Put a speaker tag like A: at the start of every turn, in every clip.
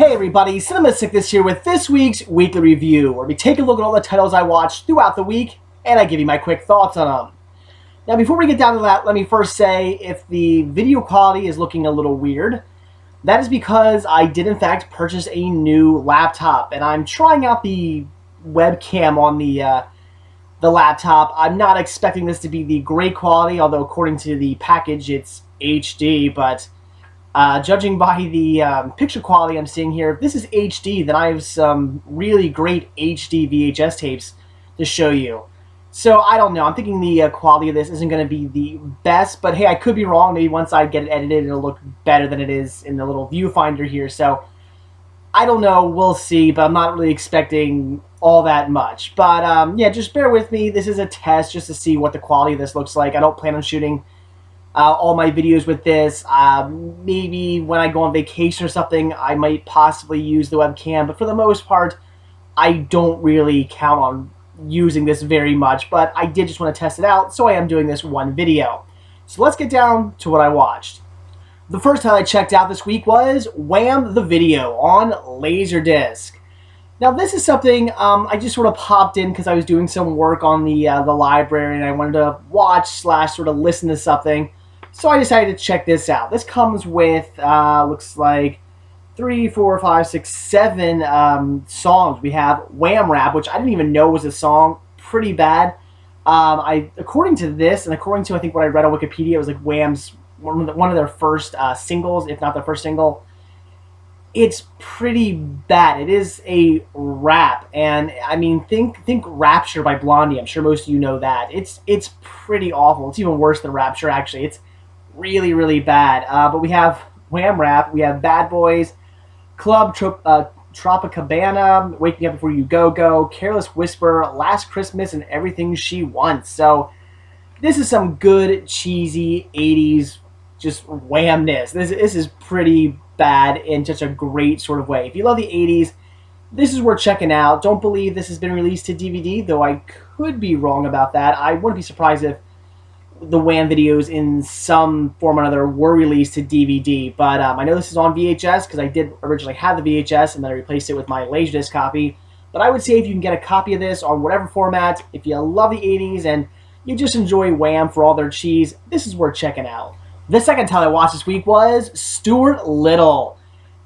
A: Hey everybody, Cinema Sickness here with this week's weekly review, where we take a look at all the titles I watched throughout the week, and I give you my quick thoughts on them. Now before we get down to that, let me first say if the video quality is looking a little weird, that is because I did in fact purchase a new laptop, and I'm trying out the webcam on the laptop. I'm not expecting this to be the great quality, although according to the package it's HD, but judging by the picture quality I'm seeing here, if this is HD, then I have some really great HD VHS tapes to show you. So I don't know. I'm thinking the quality of this isn't going to be the best, but hey, I could be wrong. Maybe once I get it edited, it'll look better than it is in the little viewfinder here. So I don't know. We'll see, but I'm not really expecting all that much. But yeah, just bear with me. This is a test just to see what the quality of this looks like. I don't plan on shooting all my videos with this. Maybe when I go on vacation or something, I might possibly use the webcam, but for the most part, I don't really count on using this very much, but I did just want to test it out, so I am doing this one video. So let's get down to what I watched. The first time I checked out this week was Wham! The Video on Laserdisc. Now this is something I just sort of popped in because I was doing some work on the library and I wanted to watch / sort of listen to something. So I decided to check this out. This comes with, looks like 3, 4, 5, 6, 7 songs. We have Wham Rap, which I didn't even know was a song. Pretty bad. According to this, and according to I think what I read on Wikipedia, it was like Wham's one of their first singles, if not their first single. It's pretty bad. It is a rap, and I mean, think Rapture by Blondie. I'm sure most of you know that. It's pretty awful. It's even worse than Rapture, actually. It's really, really bad. But we have Wham Rap, we have Bad Boys, Club Tropicabana, Waking Up Before You Go Go, Careless Whisper, Last Christmas, and Everything She Wants. So this is some good, cheesy 80s just whamness. This is pretty bad in such a great sort of way. If you love the 80s, this is worth checking out. Don't believe this has been released to DVD, though I could be wrong about that. I wouldn't be surprised if the Wham videos in some form or another were released to DVD, but I know this is on VHS because I did originally have the VHS and then I replaced it with my Laserdisc copy. But I would say if you can get a copy of this on whatever format, if you love the 80s and you just enjoy Wham for all their cheese, this is worth checking out. The second title I watched this week was Stuart Little.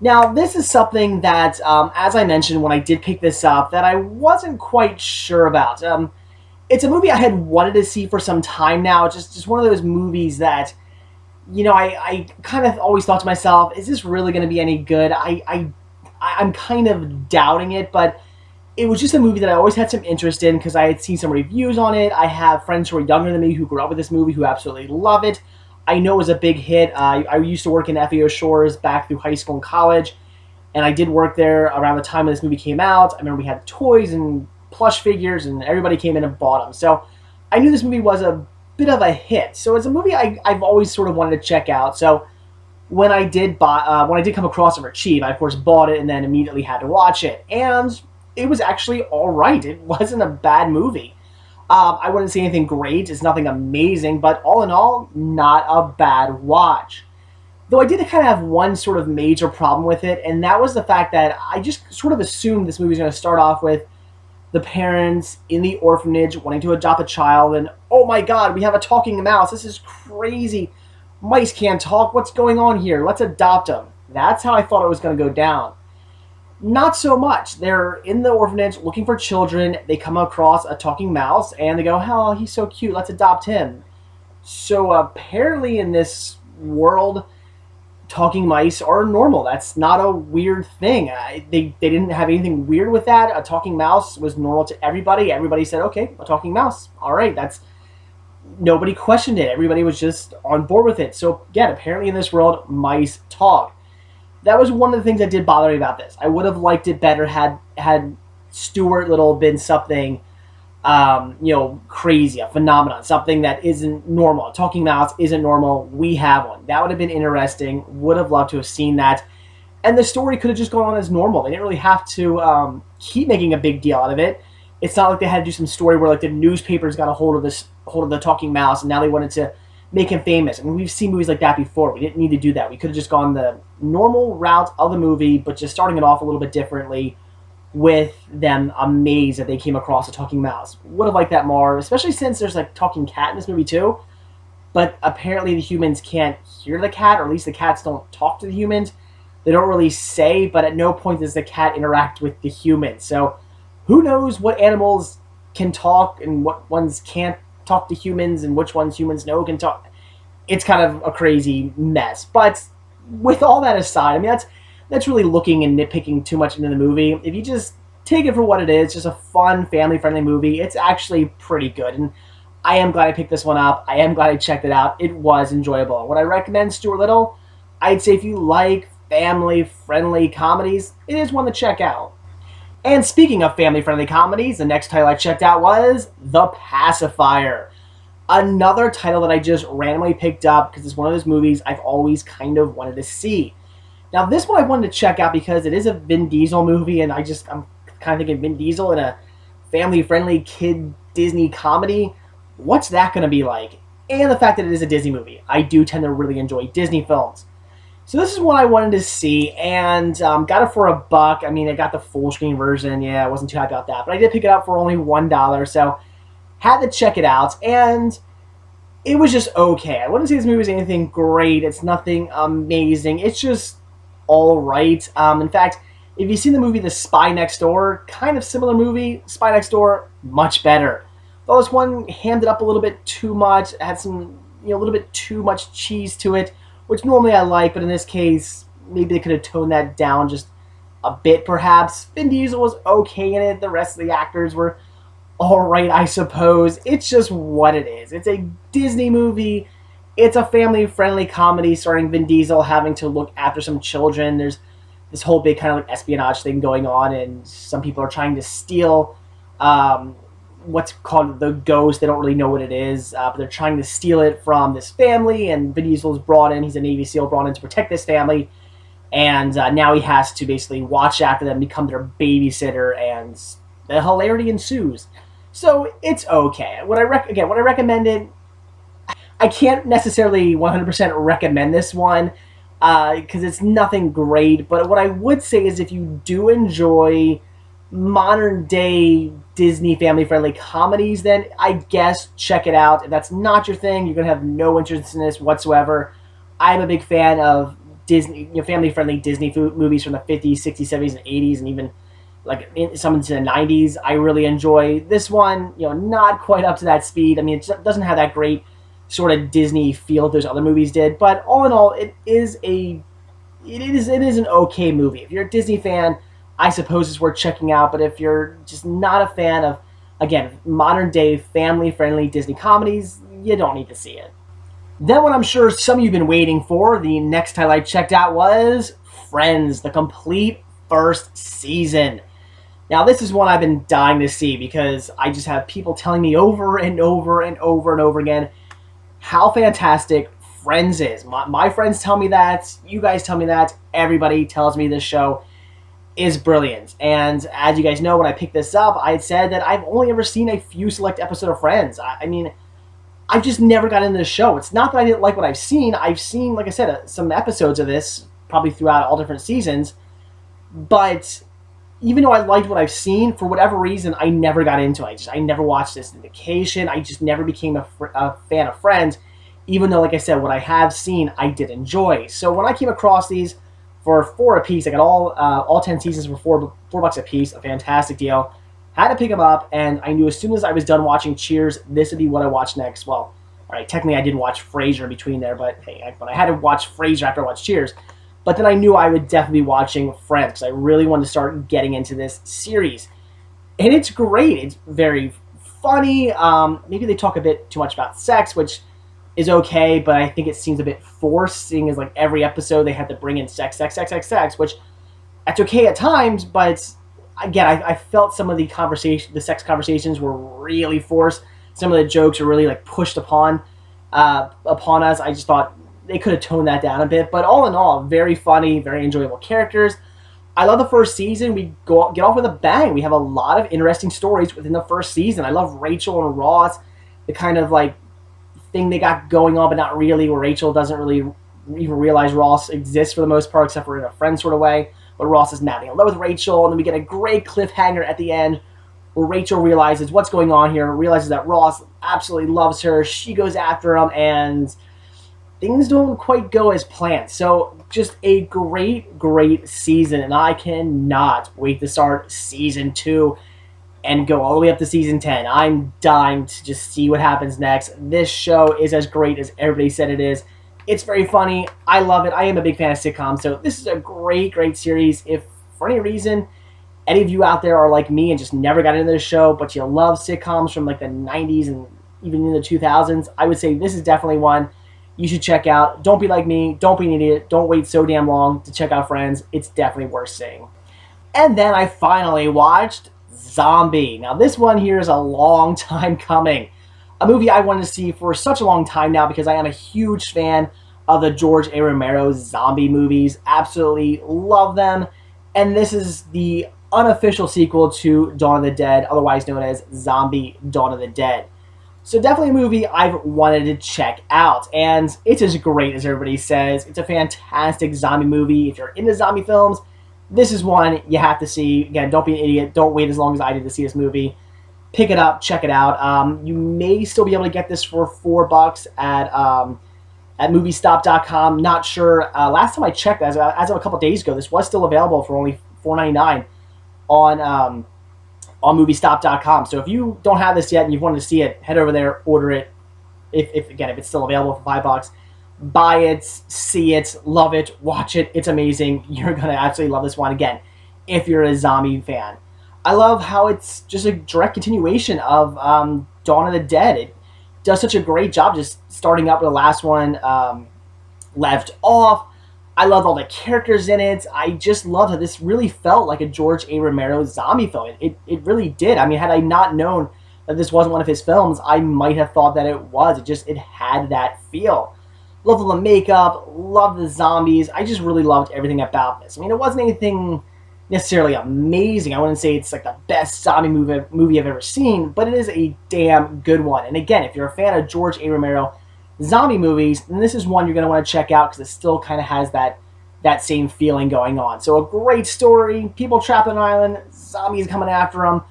A: Now, this is something that, as I mentioned when I did pick this up, that I wasn't quite sure about. It's a movie I had wanted to see for some time now. Just one of those movies that, you know, I kind of always thought to myself, is this really going to be any good? I'm kind of doubting it, but it was just a movie that I always had some interest in because I had seen some reviews on it. I have friends who are younger than me who grew up with this movie who absolutely love it. I know it was a big hit. I used to work in FAO Shores back through high school and college, and I did work there around the time when this movie came out. I remember we had toys and plush figures, and everybody came in and bought them. So I knew this movie was a bit of a hit. So it's a movie I've always sort of wanted to check out. So when I did come across it for cheap, I of course bought it and then immediately had to watch it. And it was actually all right. It wasn't a bad movie. I wouldn't say anything great. It's nothing amazing, but all in all, not a bad watch. Though I did kind of have one sort of major problem with it, and that was the fact that I just sort of assumed this movie was going to start off with the parents in the orphanage wanting to adopt a child, and oh my god, we have a talking mouse. This is crazy. Mice can't talk. What's going on here? Let's adopt them. That's how I thought it was going to go down. Not so much. They're in the orphanage looking for children. They come across a talking mouse, and they go, oh, he's so cute. Let's adopt him. So apparently in this world, talking mice are normal. That's not a weird thing. They didn't have anything weird with that. A talking mouse was normal to everybody. Everybody said, okay, a talking mouse. All right, nobody questioned it. Everybody was just on board with it. So again, apparently in this world, mice talk. That was one of the things that did bother me about this. I would have liked it better had Stuart Little been something crazy, a phenomenon, something that isn't normal. A talking mouse isn't normal. We have one. That would have been interesting. Would have loved to have seen that. And the story could have just gone on as normal. They didn't really have to keep making a big deal out of it. It's not like they had to do some story where like the newspapers got a hold of the talking mouse, and now they wanted to make him famous. I mean, we've seen movies like that before. We didn't need to do that. We could have just gone the normal route of the movie, but just starting it off a little bit differently with them amazed that they came across a talking mouse. Would have liked that more, especially since there's like talking cat in this movie too. But apparently the humans can't hear the cat, or at least the cats don't talk to the humans. They don't really say, but at no point does the cat interact with the human. So who knows what animals can talk and what ones can't talk to humans and which ones humans know can talk. It's kind of a crazy mess. But with all that aside, I mean, that's really looking and nitpicking too much into the movie. If you just take it for what it is, just a fun, family-friendly movie, it's actually pretty good. And I am glad I picked this one up. I am glad I checked it out. It was enjoyable. Would I recommend Stuart Little? I'd say if you like family-friendly comedies, it is one to check out. And speaking of family-friendly comedies, the next title I checked out was The Pacifier. Another title that I just randomly picked up because it's one of those movies I've always kind of wanted to see. Now, this one I wanted to check out because it is a Vin Diesel movie, and I'm kind of thinking Vin Diesel in a family-friendly kid Disney comedy. What's that going to be like? And the fact that it is a Disney movie. I do tend to really enjoy Disney films. So this is what I wanted to see, and got it for $1. I mean, I got the full screen version. Yeah, I wasn't too happy about that, but I did pick it up for only $1, so had to check it out, and it was just okay. I wouldn't say this movie was anything great. It's nothing amazing. It's just all right. In fact, if you've seen the movie The Spy Next Door, kind of similar movie. Spy Next Door, much better. Though this one hammed it up a little bit too much. It had some, a little bit too much cheese to it, which normally I like, but in this case, maybe they could have toned that down just a bit, perhaps. Vin Diesel was okay in it. The rest of the actors were all right, I suppose. It's just what it is. It's a Disney movie. It's a family-friendly comedy starring Vin Diesel having to look after some children. There's this whole big kind of like espionage thing going on, and some people are trying to steal what's called the ghost. They don't really know what it is, but they're trying to steal it from this family, and Vin Diesel is brought in. He's a Navy SEAL brought in to protect this family, and now he has to basically watch after them, become their babysitter, and the hilarity ensues. So it's okay. Would I recommend it? I can't necessarily 100% recommend this one because it's nothing great, but what I would say is if you do enjoy modern day Disney family-friendly comedies, then I guess check it out. If that's not your thing, you're going to have no interest in this whatsoever. I'm a big fan of Disney, family-friendly Disney movies from the 50s, 60s, 70s, and 80s, and even like some into the 90s. I really enjoy this one. Not quite up to that speed. I mean, it doesn't have that great sort of Disney feel those other movies did, but all in all, it is an okay movie. If you're a Disney fan, I suppose it's worth checking out, but if you're just not a fan of, again, modern day family-friendly Disney comedies, you don't need to see it. Then what I'm sure some of you have been waiting for, the next title I checked out was Friends, the complete first season. Now, this is one I've been dying to see because I just have people telling me over and over and over and over again how fantastic Friends is. My friends tell me that. You guys tell me that. Everybody tells me this show is brilliant. And as you guys know, when I picked this up, I had said that I've only ever seen a few select episodes of Friends. I mean, I've just never got into the show. It's not that I didn't like what I've seen. I've seen, like I said, some episodes of this, probably throughout all different seasons. But even though I liked what I've seen, for whatever reason, I never got into it. I never watched this syndication. I just never became a fan of Friends, even though, like I said, what I have seen, I did enjoy. So when I came across these for $4 a piece, I got all 10 seasons for $4 a piece, a fantastic deal. Had to pick them up, and I knew as soon as I was done watching Cheers, this would be what I watched next. Well, all right, technically I did watch Frasier in between there, but hey, I had to watch Frasier after I watched Cheers. But then I knew I would definitely be watching Friends because I really wanted to start getting into this series. And it's great. It's very funny. Maybe they talk a bit too much about sex, which is okay, but I think it seems a bit forced, seeing as like every episode they had to bring in sex, which that's okay at times, but again, I felt some of the sex conversations were really forced. Some of the jokes were really like pushed upon us. I just thought they could have toned that down a bit, but all in all, very funny, very enjoyable characters. I love the first season. We get off with a bang. We have a lot of interesting stories within the first season. I love Rachel and Ross, the kind of like thing they got going on, but not really, where Rachel doesn't really even realize Ross exists for the most part, except for in a friend sort of way. But Ross is madly in love with Rachel, and then we get a great cliffhanger at the end where Rachel realizes what's going on here, realizes that Ross absolutely loves her. She goes after him, and things don't quite go as planned. So just a great season, and I cannot wait to start season 2 and go all the way up to season 10. I'm dying to just see what happens next. This show is as great as everybody said it is. It's very funny. I love it. I am a big fan of sitcoms, so this is a great series. If for any reason any of you out there are like me and just never got into this show, but you love sitcoms from like the 90s and even in the 2000s, I would say this is definitely one you should check out. Don't be like me. Don't be an idiot. Don't wait so damn long to check out Friends. It's definitely worth seeing. And then I finally watched Zombie. Now this one here is a long time coming. A movie I wanted to see for such a long time now because I am a huge fan of the George A. Romero zombie movies. Absolutely love them. And this is the unofficial sequel to Dawn of the Dead, otherwise known as Zombie Dawn of the Dead. So definitely a movie I've wanted to check out, and it's as great as everybody says. It's a fantastic zombie movie. If you're into zombie films, this is one you have to see. Again, don't be an idiot. Don't wait as long as I did to see this movie. Pick it up, check it out. You may still be able to get this for $4 at moviestop.com. Not sure. Last time I checked, as of a couple days ago, this was still available for only $4.99 on moviestop.com. So if you don't have this yet and you wanted to see it, head over there, order it. If it's still available for $5, buy it, see it, love it, watch it. It's amazing. You're gonna absolutely love this one. Again, if you're a zombie fan, I love how it's just a direct continuation of Dawn of the Dead. It does such a great job just starting up with the last one left off. I love all the characters in it. I just love how this really felt like a George A. Romero zombie film. It really did. I mean, had I not known that this wasn't one of his films, I might have thought that it was. It had that feel. Loved all the makeup, loved the zombies. I just really loved everything about this. I mean, it wasn't anything necessarily amazing. I wouldn't say it's like the best zombie movie I've ever seen, but it is a damn good one. And again, if you're a fan of George A. Romero zombie movies, then this is one you're going to want to check out because it still kind of has that same feeling going on. So a great story, people trapped on an island, zombies coming after them,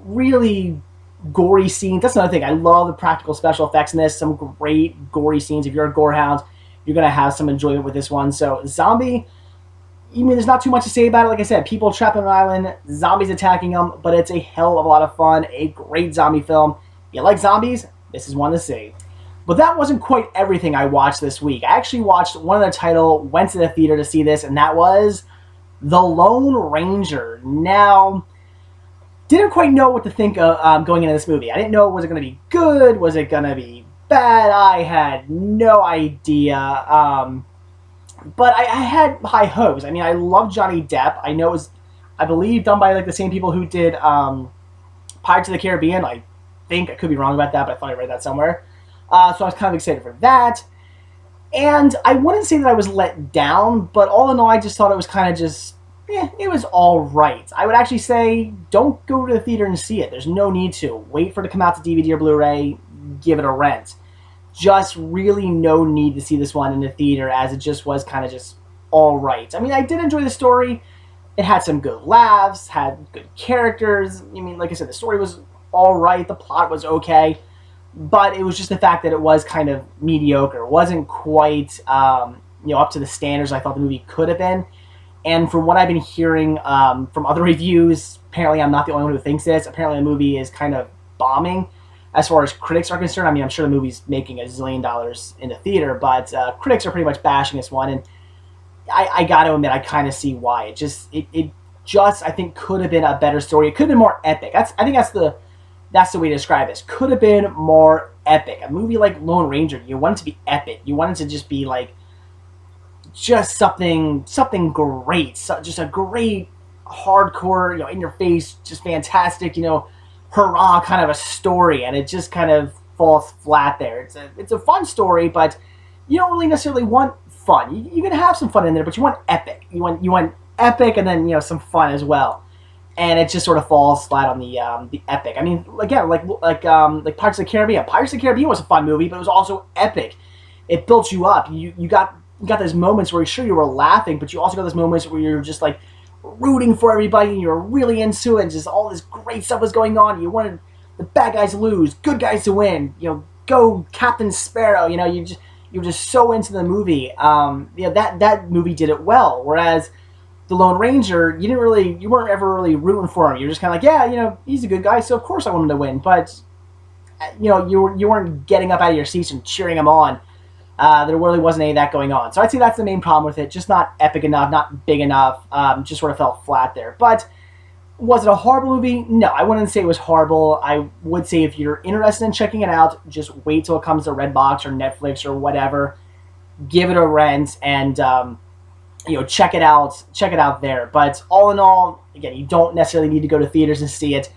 A: really gory scenes. That's another thing. I love the practical special effects in this. Some great gory scenes. If you're a gore hound, you're going to have some enjoyment with this one. So Zombie, I mean, there's not too much to say about it. Like I said, people trapped on an island, zombies attacking them, but it's a hell of a lot of fun. A great zombie film. If you like zombies, this is one to see. But that wasn't quite everything I watched this week. I actually watched one other title, went to the theater to see this, and that was The Lone Ranger. Now, didn't quite know what to think of going into this movie. I didn't know, was it going to be good? Was it going to be bad? I had no idea. But I had high hopes. I mean, I love Johnny Depp. I know it was, I believe, done by like the same people who did Pirates of the Caribbean. I think, I could be wrong about that, but I thought I read that somewhere. So I was kind of excited for that. And I wouldn't say that I was let down, but all in all, I just thought it was kind of just, it was all right. I would actually say, don't go to the theater and see it. There's no need to. Wait for it to come out to DVD or Blu-ray, give it a rent. Just really no need to see this one in the theater, as it just was kind of just all right. I mean, I did enjoy the story. It had some good laughs, had good characters. I mean, like I said, the story was all right. The plot was okay. But it was just the fact that it was kind of mediocre. It wasn't quite, up to the standards I thought the movie could have been. And from what I've been hearing from other reviews, apparently I'm not the only one who thinks this. Apparently the movie is kind of bombing as far as critics are concerned. I mean, I'm sure the movie's making $1 zillion in the theater, but critics are pretty much bashing this one. And I got to admit, I kind of see why. It just, I think, could have been a better story. It could have been more epic. I think that's the way to describe this. Could have been more epic. A movie like Lone Ranger, you want it to be epic. You want it to just be like, just something great. Just a great, hardcore, in your face, just fantastic, hurrah kind of a story. And it just kind of falls flat there. It's a fun story, but you don't really necessarily want fun. You can have some fun in there, but you want epic. You want epic and then, some fun as well. and it just sort of falls flat on the epic. I mean, again, like Pirates of the Caribbean. Pirates of the Caribbean was a fun movie, but it was also epic. It built you up. You got those moments where sure you were laughing, but you also got those moments where you're just like rooting for everybody and you're really into it. And just all this great stuff was going on. You wanted the bad guys to lose, good guys to win. You know, go Captain Sparrow. You know, you were just so into the movie. That movie did it well. Whereas the Lone Ranger, you weren't ever really rooting for him. You're just kind of like, yeah, you know, he's a good guy, so of course I want him to win. But you know, you weren't getting up out of your seats and cheering him on. There really wasn't any of that going on. So I'd say that's the main problem with it. Just not epic enough, not big enough. Just sort of fell flat there. But was it a horrible movie? No, I wouldn't say it was horrible. I would say if you're interested in checking it out, just wait till it comes to Redbox or Netflix or whatever. Give it a rent and check it out there. But all in all, again, you don't necessarily need to go to theaters and see it.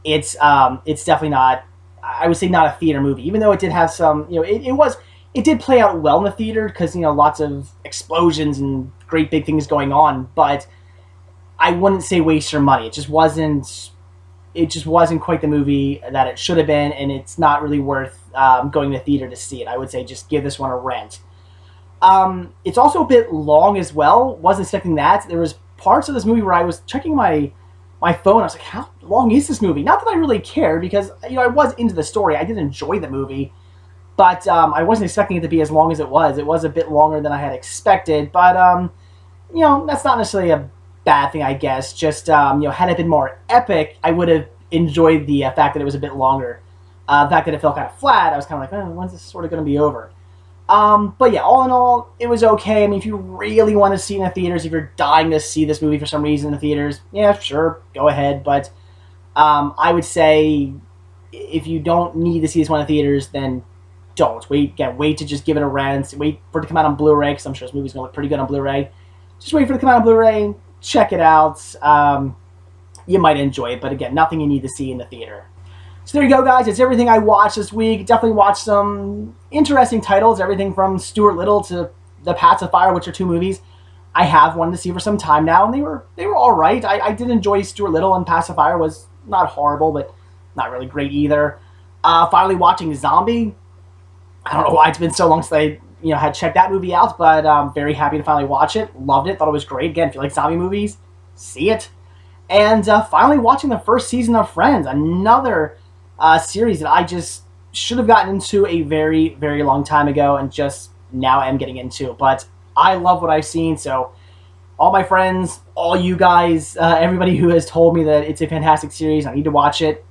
A: It's definitely not, I would say, not a theater movie, even though it did have some, it did play out well in the theater because, lots of explosions and great big things going on, but I wouldn't say waste your money. It just wasn't quite the movie that it should have been, and it's not really worth going to the theater to see it. I would say just give this one a rent. It's also a bit long as well. Wasn't expecting that. There was parts of this movie where I was checking my phone. I was like, how long is this movie? Not that I really cared because, I was into the story. I did enjoy the movie. But I wasn't expecting it to be as long as it was. It was a bit longer than I had expected. But, that's not necessarily a bad thing, I guess. Just, had it been more epic, I would have enjoyed the fact that it was a bit longer. The fact that it felt kind of flat, I was kind of like, when's this sort of going to be over? But yeah, all in all, it was okay. I mean, if you really want to see it in the theaters, if you're dying to see this movie for some reason in the theaters, yeah, sure, go ahead. But I would say if you don't need to see this one in the theaters, then don't. Wait to just give it a rent. Wait for it to come out on Blu-ray, because I'm sure this movie's going to look pretty good on Blu-ray. Just wait for it to come out on Blu-ray, check it out. You might enjoy it, but again, nothing you need to see in the theater. So there you go, guys. It's everything I watched this week. Definitely watched some interesting titles, everything from Stuart Little to The Pacifier, which are 2 movies I have wanted to see for some time now, and they were all right. I did enjoy Stuart Little, and Pacifier was not horrible, but not really great either. Finally watching Zombie. I don't know why it's been so long since I had checked that movie out, but I'm very happy to finally watch it. Loved it. Thought it was great. Again, if you like zombie movies, see it. And finally watching the first season of Friends, another series that I just should have gotten into a very, very long time ago and just now am getting into. But I love what I've seen, so all my friends, all you guys, everybody who has told me that it's a fantastic series, I need to watch it,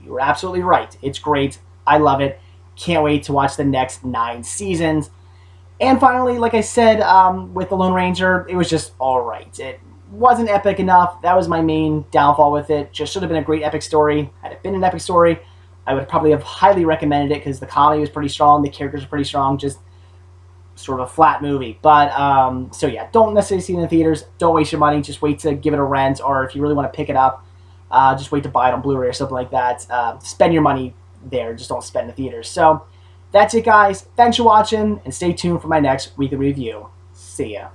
A: you were absolutely right. It's great. I love it. Can't wait to watch the next 9 seasons. And finally, like I said, with The Lone Ranger, it was just alright. It wasn't epic enough. That was my main downfall with it. Just should have been a great epic story. Had it been an epic story, I would probably have highly recommended it because the comedy was pretty strong, the characters were pretty strong, just sort of a flat movie. But, so yeah, don't necessarily see it in the theaters. Don't waste your money. Just wait to give it a rent, or if you really want to pick it up, just wait to buy it on Blu-ray or something like that. Spend your money there. Just don't spend in the theaters. So that's it, guys. Thanks for watching, and stay tuned for my next weekly review. See ya.